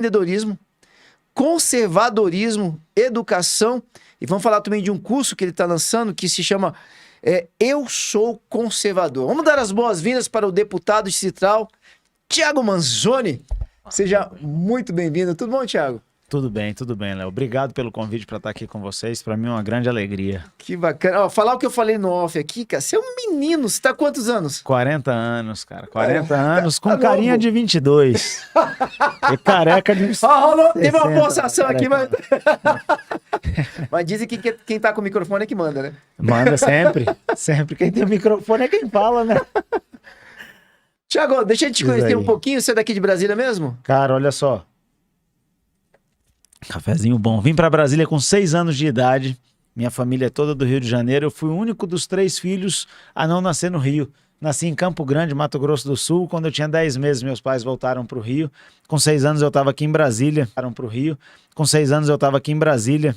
empreendedorismo, conservadorismo, educação. E vamos falar também de um curso que ele está lançando que se chama Eu Sou Conservador. Vamos dar as boas-vindas para o deputado distrital Thiago Manzoni. Seja muito bem-vindo. Tudo bom, Thiago? Tudo bem, Léo. Obrigado pelo convite para estar aqui com vocês. Para mim é uma grande alegria. Que bacana. Ó, falar o que eu falei no off aqui, cara. Você é um menino. Você tá há quantos anos? 40 anos, cara. 40 anos com carinha de 22. E careca de 60, teve uma pulsação aqui, careca. mas dizem que quem tá com o microfone é que manda, né? Manda sempre. Sempre. Quem tem o microfone é quem fala, né? Thiago, deixa eu te conhecer um pouquinho. Você é daqui de Brasília mesmo? Cara, olha só. Cafezinho bom. Vim para Brasília com 6 anos de idade. Minha família é toda do Rio de Janeiro. Eu fui o único dos 3 filhos a não nascer no Rio. Nasci em Campo Grande, Mato Grosso do Sul. Quando eu tinha 10 meses, meus pais voltaram para o Rio. Com 6 anos eu estava aqui em Brasília. Com 6 anos eu estava aqui em Brasília,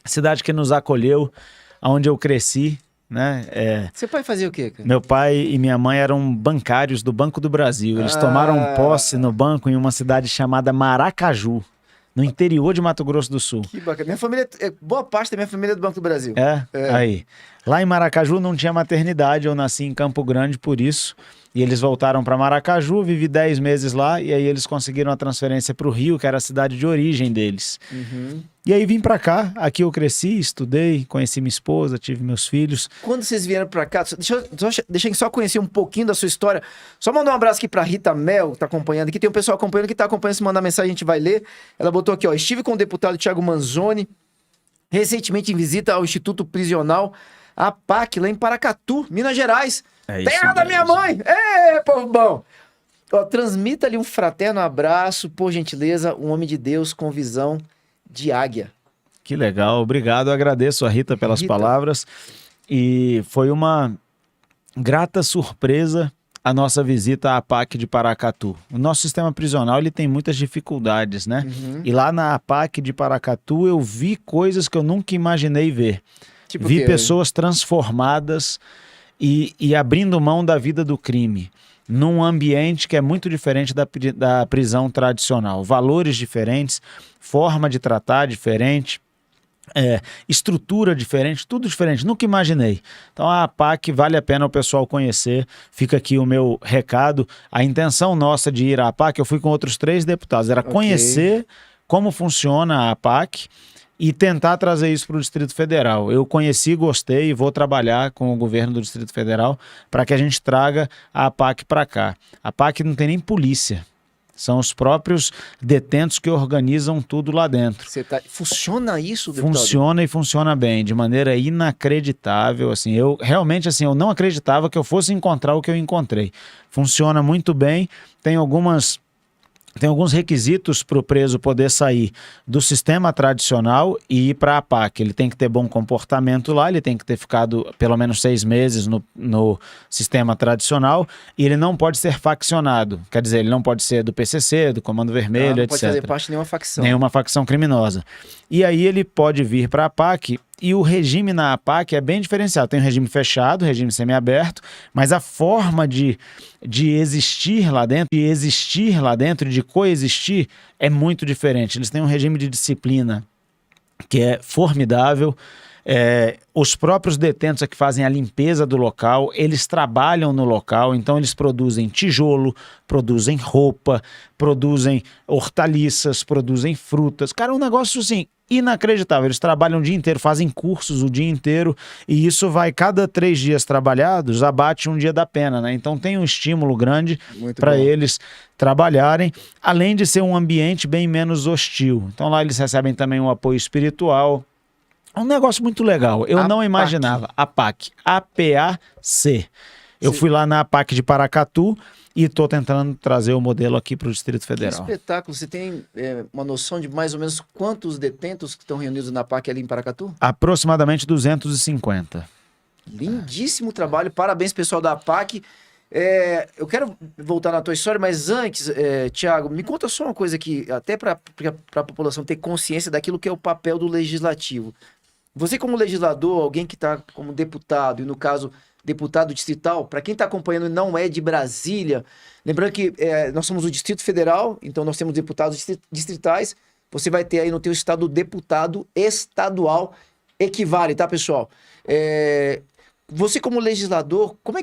cidade que nos acolheu, onde eu cresci, né? Seu pai fazia o quê, cara? Meu pai e minha mãe eram bancários do Banco do Brasil. Eles tomaram posse no banco em uma cidade chamada Maracaju, no interior de Mato Grosso do Sul. Que bacana. Minha família, boa parte da minha família é do Banco do Brasil. Aí. Lá em Maracaju não tinha maternidade, eu nasci em Campo Grande por isso. E eles voltaram para Maracaju, vivi 10 meses lá, e aí eles conseguiram a transferência para o Rio, que era a cidade de origem deles. Uhum. E aí vim para cá, aqui eu cresci, estudei, conheci minha esposa, tive meus filhos. Quando vocês vieram para cá, deixa eu só conhecer um pouquinho da sua história. Só mandar um abraço aqui para Rita Mel, que tá acompanhando aqui. Tem um pessoal acompanhando que tá acompanhando, se mandar mensagem a gente vai ler. Ela botou aqui, ó, estive com o deputado Thiago Manzoni, recentemente em visita ao Instituto Prisional APAC, lá em Paracatu, Minas Gerais. Terra da minha mãe! Ê, povo bom! Ó, transmita ali um fraterno abraço, por gentileza, um homem de Deus com visão de águia. Que legal, obrigado, eu agradeço a Rita pelas palavras. E foi uma grata surpresa a nossa visita à APAC de Paracatu. O nosso sistema prisional ele tem muitas dificuldades, né? Uhum. E lá na APAC de Paracatu eu vi coisas que eu nunca imaginei ver. Tipo vi pessoas transformadas e abrindo mão da vida do crime, num ambiente que é muito diferente da prisão tradicional. Valores diferentes, forma de tratar diferente, estrutura diferente, tudo diferente, nunca imaginei. Então a APAC vale a pena o pessoal conhecer, fica aqui o meu recado. A intenção nossa de ir à APAC, eu fui com outros 3 deputados, era conhecer como funciona a APAC e tentar trazer isso para o Distrito Federal. Eu conheci, gostei e vou trabalhar com o governo do Distrito Federal para que a gente traga a APAC para cá. A APAC não tem nem polícia. São os próprios detentos que organizam tudo lá dentro. Funciona isso, deputado? Funciona e funciona bem, de maneira inacreditável. Assim, eu realmente eu não acreditava que eu fosse encontrar o que eu encontrei. Funciona muito bem, tem alguns requisitos para o preso poder sair do sistema tradicional e ir para a APAC. Ele tem que ter bom comportamento lá, ele tem que ter ficado pelo menos 6 meses no sistema tradicional e ele não pode ser faccionado. Quer dizer, ele não pode ser do PCC, do Comando Vermelho, etc. Não pode fazer parte de nenhuma facção. Nenhuma facção criminosa. E aí ele pode vir para a APAC. E o regime na APAC é bem diferenciado. Tem um regime fechado, regime semiaberto, mas a forma de existir lá dentro, de coexistir, é muito diferente. Eles têm um regime de disciplina que é formidável. Os próprios detentos é que fazem a limpeza do local, eles trabalham no local, então eles produzem tijolo, produzem roupa, produzem hortaliças, produzem frutas. Cara, é um negócio assim inacreditável. Eles trabalham o dia inteiro, fazem cursos o dia inteiro e isso vai, cada 3 dias trabalhados, abate um dia da pena, né? Então tem um estímulo grande para eles trabalharem, além de ser um ambiente bem menos hostil. Então lá eles recebem também um apoio espiritual. É um negócio muito legal. Eu não imaginava. APAC. APAC. Eu fui lá na APAC de Paracatu e estou tentando trazer o modelo aqui para o Distrito Federal. Que espetáculo. Você tem uma noção de mais ou menos quantos detentos que estão reunidos na APAC ali em Paracatu? Aproximadamente 250. Lindíssimo trabalho. Parabéns, pessoal da APAC. Eu quero voltar na tua história, mas antes, Thiago, me conta só uma coisa aqui, até para a população ter consciência daquilo que é o papel do legislativo. Você como legislador, alguém que está como deputado, e no caso, deputado distrital, para quem está acompanhando e não é de Brasília, lembrando que nós somos o Distrito Federal, então nós temos deputados distritais, você vai ter aí no teu estado o deputado estadual, equivale, tá, pessoal? Você como legislador, como é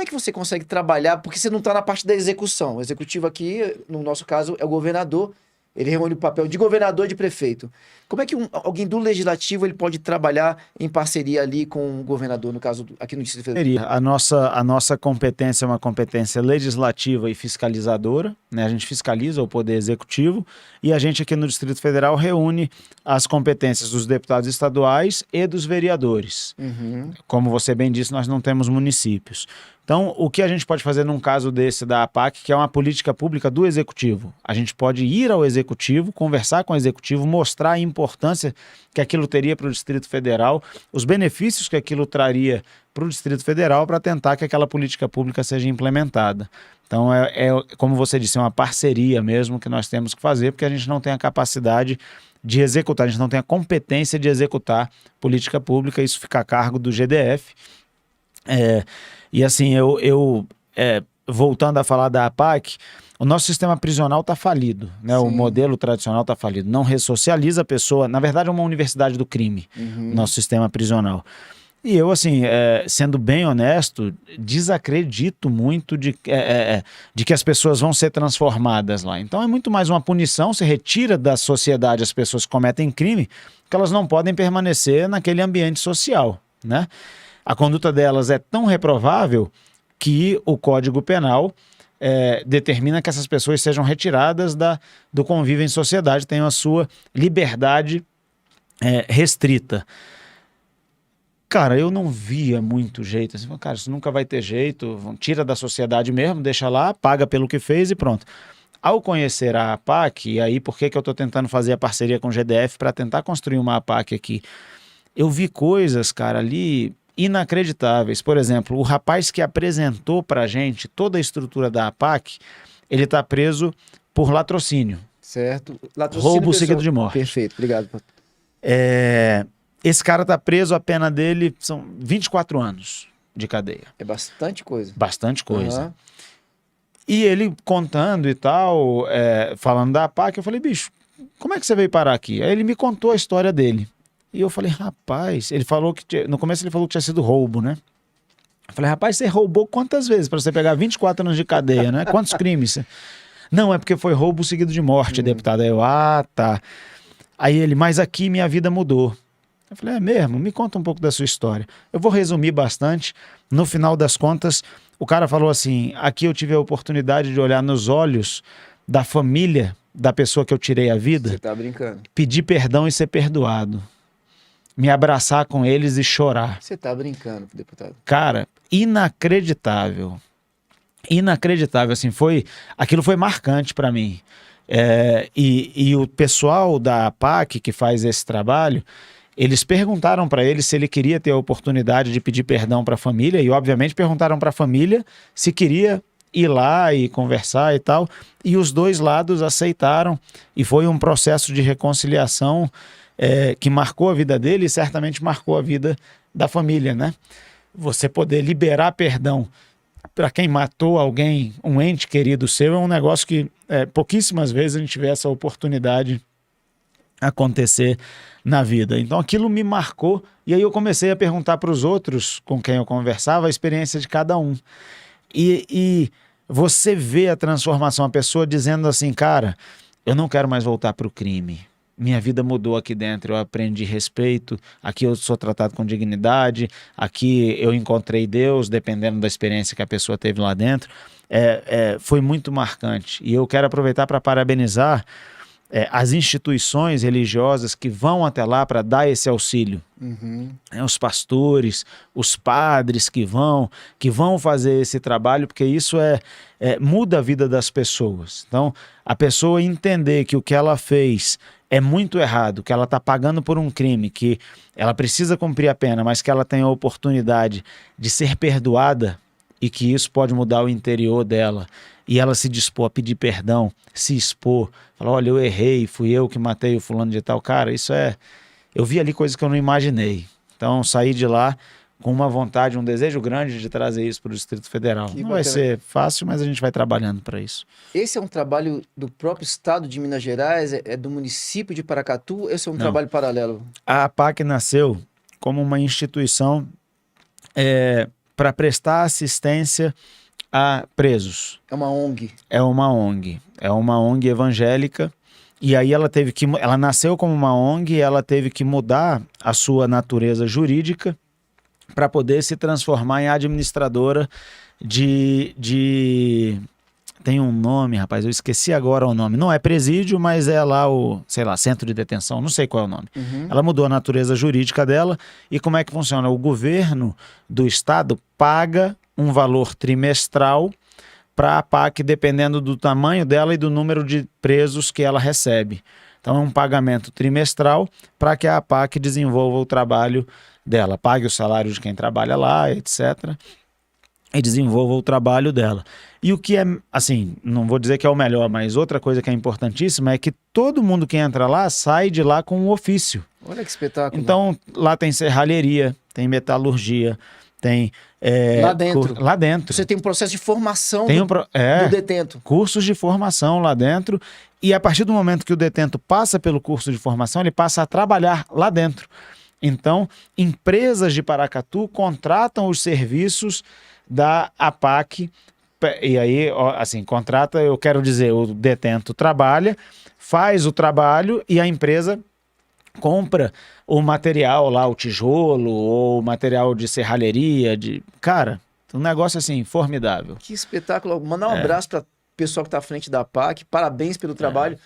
que você consegue trabalhar? Porque você não está na parte da execução. O executivo aqui, no nosso caso, é o governador. Ele reúne o papel de governador e de prefeito. Como é que alguém do legislativo ele pode trabalhar em parceria ali com o governador, no caso aqui no Distrito Federal? A nossa competência é uma competência legislativa e fiscalizadora, né? A gente fiscaliza o poder executivo e a gente aqui no Distrito Federal reúne as competências dos deputados estaduais e dos vereadores. Como você bem disse, nós não temos municípios. Então, o que a gente pode fazer num caso desse da APAC, que é uma política pública do Executivo? A gente pode ir ao Executivo, conversar com o Executivo, mostrar a importância que aquilo teria para o Distrito Federal, os benefícios que aquilo traria para o Distrito Federal para tentar que aquela política pública seja implementada. Então, como você disse, é uma parceria mesmo que nós temos que fazer, porque a gente não tem a capacidade de executar, a gente não tem a competência de executar política pública, isso fica a cargo do GDF. E assim, voltando a falar da APAC, o nosso sistema prisional está falido, né? O modelo tradicional está falido. Não ressocializa a pessoa. Na verdade, é uma universidade do crime, nosso sistema prisional. E eu, assim, sendo bem honesto, desacredito muito de que as pessoas vão ser transformadas lá. Então é muito mais uma punição, se retira da sociedade as pessoas que cometem crime, que elas não podem permanecer naquele ambiente social, né? A conduta delas é tão reprovável que o Código Penal determina que essas pessoas sejam retiradas do convívio em sociedade, tenham a sua liberdade restrita. Cara, eu não via muito jeito. Assim, cara, isso nunca vai ter jeito, tira da sociedade mesmo, deixa lá, paga pelo que fez e pronto. Ao conhecer a APAC, e aí por que eu estou tentando fazer a parceria com o GDF para tentar construir uma APAC aqui? Eu vi coisas, cara, ali inacreditáveis. Por exemplo, o rapaz que apresentou pra gente toda a estrutura da APAC, ele tá preso por latrocínio. Certo. Roubo seguido de morte. Perfeito, obrigado. Esse cara tá preso, a pena dele são 24 anos de cadeia. É bastante coisa. Bastante coisa. E ele contando e tal, falando da APAC, eu falei, bicho, como é que você veio parar aqui? Aí ele me contou a história dele. E eu falei, rapaz, ele falou que no começo ele falou que tinha sido roubo, né? Eu falei, rapaz, você roubou quantas vezes para você pegar 24 anos de cadeia, né? Quantos crimes? Não, é porque foi roubo seguido de morte, deputado. Aí eu, tá. Aí ele, mas aqui minha vida mudou. Eu falei, é mesmo? Me conta um pouco da sua história. Eu vou resumir bastante. No final das contas, o cara falou assim, aqui eu tive a oportunidade de olhar nos olhos da família da pessoa que eu tirei a vida. Você tá brincando. Pedir perdão e ser perdoado. Me abraçar com eles e chorar. Você tá brincando, deputado. Cara, inacreditável. Inacreditável, assim, aquilo foi marcante para mim. E o pessoal da APAC que faz esse trabalho, eles perguntaram para ele se ele queria ter a oportunidade de pedir perdão para a família e, obviamente, perguntaram para a família se queria ir lá e conversar e tal. E os dois lados aceitaram e foi um processo de reconciliação que marcou a vida dele e certamente marcou a vida da família, né? Você poder liberar perdão para quem matou alguém, um ente querido seu, é um negócio que pouquíssimas vezes a gente vê essa oportunidade acontecer na vida. Então aquilo me marcou e aí eu comecei a perguntar para os outros com quem eu conversava a experiência de cada um. E você vê a transformação, a pessoa dizendo assim, cara, eu não quero mais voltar para o crime. Minha vida mudou aqui dentro, eu aprendi respeito, aqui eu sou tratado com dignidade, aqui eu encontrei Deus, dependendo da experiência que a pessoa teve lá dentro. Foi muito marcante. E eu quero aproveitar para parabenizar as instituições religiosas que vão até lá para dar esse auxílio. Os pastores, os padres que vão fazer esse trabalho, porque isso muda a vida das pessoas. Então, a pessoa entender que o que ela fez é muito errado, que ela está pagando por um crime, que ela precisa cumprir a pena, mas que ela tem a oportunidade de ser perdoada e que isso pode mudar o interior dela. E ela se dispor a pedir perdão, se expor, falar, olha, eu errei, fui eu que matei o fulano de tal. Cara, isso é eu vi ali coisas que eu não imaginei. Então, saí de lá com uma vontade, um desejo grande de trazer isso para o Distrito Federal. Que não vai bacana. ser fácil, mas a gente vai trabalhando para isso. Esse é um trabalho do próprio estado de Minas Gerais, é do município de Paracatu, esse é um Não. trabalho paralelo? A APAC nasceu como uma instituição para prestar assistência a presos. É uma ONG. É uma ONG. É uma ONG evangélica. E aí ela nasceu como uma ONG e ela teve que mudar a sua natureza jurídica para poder se transformar em administradora tem um nome, rapaz, eu esqueci agora o nome. Não é presídio, mas é lá centro de detenção, não sei qual é o nome. Uhum. Ela mudou a natureza jurídica dela. E como é que funciona? O governo do estado paga um valor trimestral para a APAC, dependendo do tamanho dela e do número de presos que ela recebe. Então é um pagamento trimestral para que a APAC desenvolva o trabalho dela, pague o salário de quem trabalha lá, etc., e desenvolva o trabalho dela. E o que é, assim, não vou dizer que é o melhor, mas outra coisa que é importantíssima é que todo mundo que entra lá sai de lá com um ofício. Olha que espetáculo. Então, lá tem serralheria, tem metalurgia, tem... Lá dentro. Lá dentro. Você tem um processo de formação Tem do detento. Cursos de formação lá dentro. E a partir do momento que o detento passa pelo curso de formação, ele passa a trabalhar lá dentro. Então, empresas de Paracatu contratam os serviços da APAC. E aí, assim, contrata, eu quero dizer, o detento trabalha, faz o trabalho e a empresa compra o material lá, o tijolo ou o material de serralheria, cara, um negócio assim, formidável. Que espetáculo. Mandar um abraço para o pessoal que está à frente da APAC, parabéns pelo trabalho.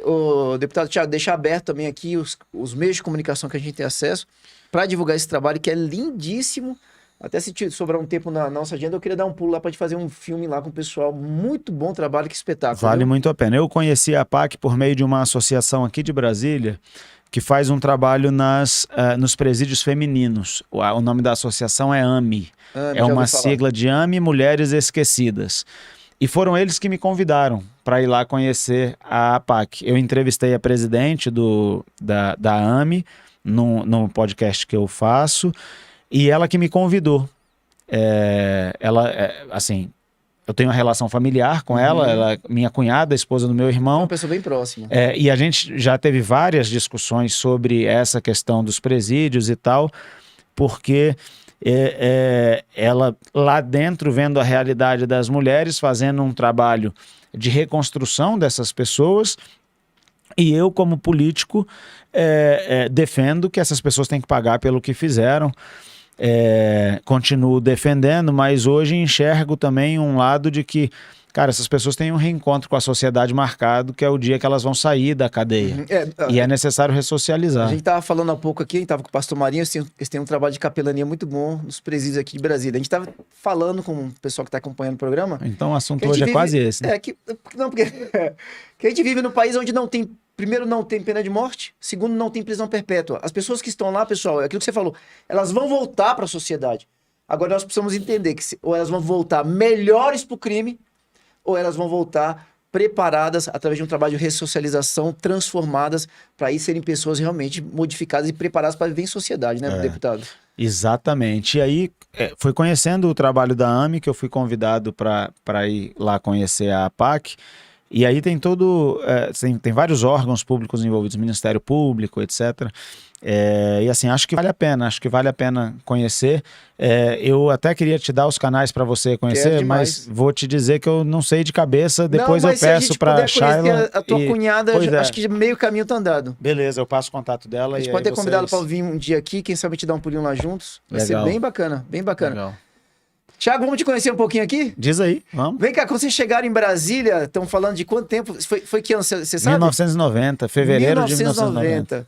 O deputado Thiago, deixar aberto também aqui os meios de comunicação que a gente tem acesso para divulgar esse trabalho que é lindíssimo. Até se sobrar um tempo na nossa agenda, eu queria dar um pulo lá para te fazer um filme lá com o pessoal. Muito bom trabalho, que espetáculo. Vale viu? muito a pena. Eu conheci a APAC por meio de uma associação aqui de Brasília que faz um trabalho nos presídios femininos. O nome da associação é AME. É uma sigla de AME, Mulheres Esquecidas. E foram eles que me convidaram para ir lá conhecer a APAC. Eu entrevistei a presidente da AME no podcast que eu faço, e ela que me convidou. Assim, eu tenho uma relação familiar com ela, ela é minha cunhada, esposa do meu irmão. Uma pessoa bem próxima. E a gente já teve várias discussões sobre essa questão dos presídios e tal, porque ela lá dentro, vendo a realidade das mulheres, fazendo um trabalho de reconstrução dessas pessoas, e eu, como político, defendo que essas pessoas têm que pagar pelo que fizeram. Continuo defendendo, mas hoje enxergo também um lado de que, cara, essas pessoas têm um reencontro com a sociedade marcado, que é o dia que elas vão sair da cadeia. E é necessário ressocializar. A gente estava falando há pouco aqui, a gente estava com o pastor Marinho, eles têm um trabalho de capelania muito bom nos presídios aqui de Brasília. A gente estava falando com o pessoal que está acompanhando o programa. Então o assunto hoje é quase esse. Né? Que a gente vive num país onde não tem... Primeiro, não tem pena de morte. Segundo, não tem prisão perpétua. As pessoas que estão lá, pessoal, é aquilo que você falou, elas vão voltar para a sociedade. Agora, nós precisamos entender que ou elas vão voltar melhores para o crime, ou elas vão voltar preparadas através de um trabalho de ressocialização, transformadas para aí serem pessoas realmente modificadas e preparadas para viver em sociedade, né, deputado? Exatamente. E aí, foi conhecendo o trabalho da AME que eu fui convidado para ir lá conhecer a APAC. E aí tem tem vários órgãos públicos envolvidos, Ministério Público, etc. E assim, acho que vale a pena conhecer. Eu até queria te dar os canais para você conhecer, mas vou te dizer que eu não sei de cabeça. Depois eu peço para a Shayla. A tua cunhada, acho que meio caminho tá andado. Beleza, eu passo o contato dela. A gente pode ter convidado para vir um dia aqui, quem sabe te dar um pulinho lá juntos. Vai ser bem bacana, bem bacana. Legal. Thiago, vamos te conhecer um pouquinho aqui? Diz aí, vamos. Vem cá, quando vocês chegaram em Brasília, estão falando de quanto tempo? Foi que ano, você sabe? 1990, fevereiro de 1990.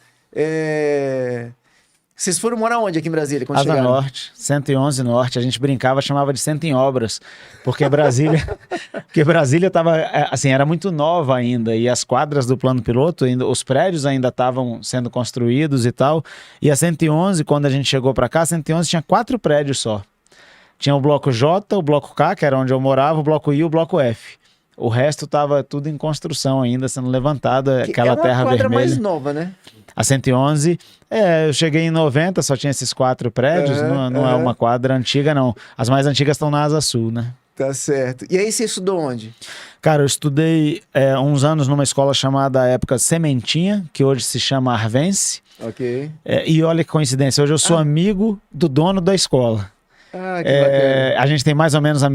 Vocês foram morar onde aqui em Brasília? Quando Asa chegaram? Norte, 111 Norte. A gente brincava, chamava de 100 em obras, porque Brasília tava, assim, era muito nova ainda, e as quadras do plano piloto, os prédios ainda estavam sendo construídos e tal. E a 111, quando a gente chegou para cá, a 111 tinha 4 prédios só. Tinha o bloco J, o bloco K, que era onde eu morava, o bloco I e o bloco F. O resto estava tudo em construção ainda, sendo levantado, aquela terra É uma quadra vermelha. mais nova, né? A 111, eu cheguei em 90, só tinha esses 4 prédios, não é uma quadra antiga, não. As mais antigas estão na Asa Sul, né? Tá certo. E aí você estudou onde? Cara, eu estudei uns anos numa escola chamada, à época, Sementinha, que hoje se chama Arvense. Ok. E olha que coincidência, hoje eu sou amigo do dono da escola. Ah, que bacana. A gente tem mais ou menos a